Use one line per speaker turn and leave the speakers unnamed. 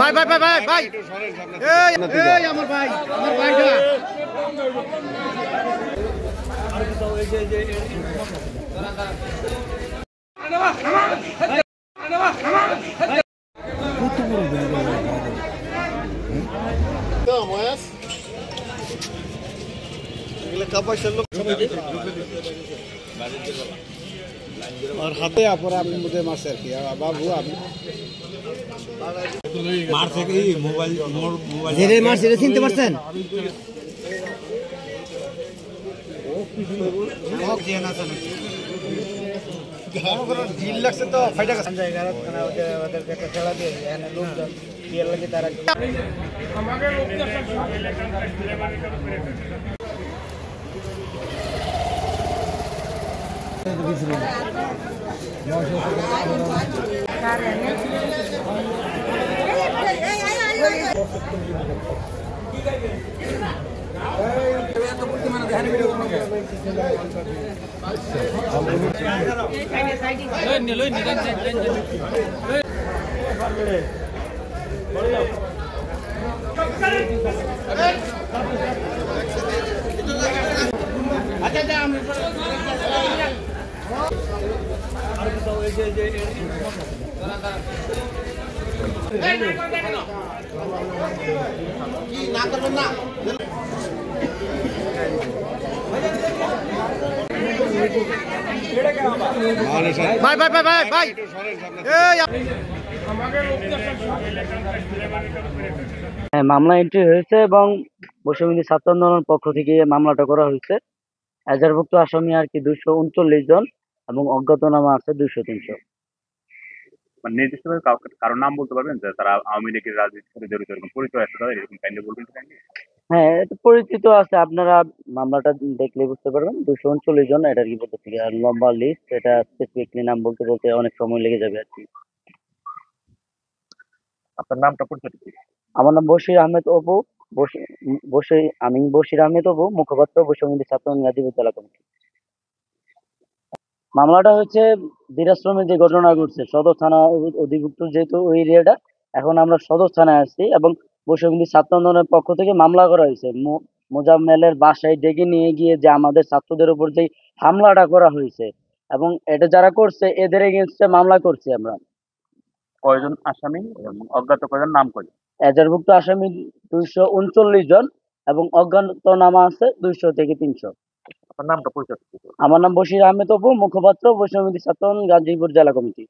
ভাই ভাই ভাই ভাই ভাই এই আমার ভাই ভাইটা और हाथे अपने अपने मुझे मारছে আর কি বাবু আমি মারছে কি মোবাইল জেরে মারছে রে চিনতে পারছেন ও কিছু হক দিয়ে না জানেন ঢিল লাগছে তো ফাইটা গেছে জায়গা খানা ওদের একটা খেলা দিয়ে এখানে লোকজন বিয়ের লাগি তারা আমাকে লোকজন ভাই ভাই ভাই ভাই ভাই মামলা এন্ট্রি হয়েছে এবং বৈষম্য ছাত্র আন্দোলনের পক্ষ থেকে মামলাটা করা হয়েছে। এজাহারভুক্ত আসামি আর কি 239 জন এবং অজ্ঞাতনামা আছে 200-300।
মানে নির্দিষ্টভাবে কারো নাম বলতে পারবেন যে তারা আওয়ামী লীগের রাজনীতির সাথে জড়িত এরকম পরিচয় আছে তাদের এরকম কাইন্ডলি বলবেন?
হ্যাঁ, এটা পরিচিত আছে, আপনারা মামলাটা দেখলে বুঝতে পারবেন। 239 জন এটা কি বলতে থেকে আর লম্বা লিস্ট, এটা স্পেসিফিকলি নাম বলতে বলতে অনেক সময় লেগে যাবে আর কি।
আপনার নামটা পরিচয় কি?
আমার নাম বশির আহমেদ অপু। আমি বশির আহমেদ অপু, মুখপাত্র বৈষম্য ছাত্র গাজীপুর জেলা কমিটি। মামলাটা হচ্ছে দিরাশ্রমে যে ঘটনা ঘটছে, সদর থানা অধিভুক্ত যেহেতু ওই এরিয়াটা, এখন আমরা সদর থানায় আসছি এবং বৈষম্য ছাত্র আন্দোলনের পক্ষ থেকে মামলা করা হয়েছে। মোজাম্মেলের বাসায় ডেকে নিয়ে গিয়ে যে আমাদের ছাত্রদের উপর যে হামলাটা করা হয়েছে এবং এটা যারা করছে এদের এগেইনস্টে মামলা করছি আমরা।
কয়জন আসামি এবং অজ্ঞাত কয়জন নাম কয়?
এজাহারভুক্ত আসামি 239 জন এবং অজ্ঞাতনামা আছে 200-300।
আপনার নামটা পরিচয় কি?
আমার নাম বশির আহমেদ অপু, মুখপাত্র বৈষম্য ছাত্র গাজীপুর জেলা কমিটি।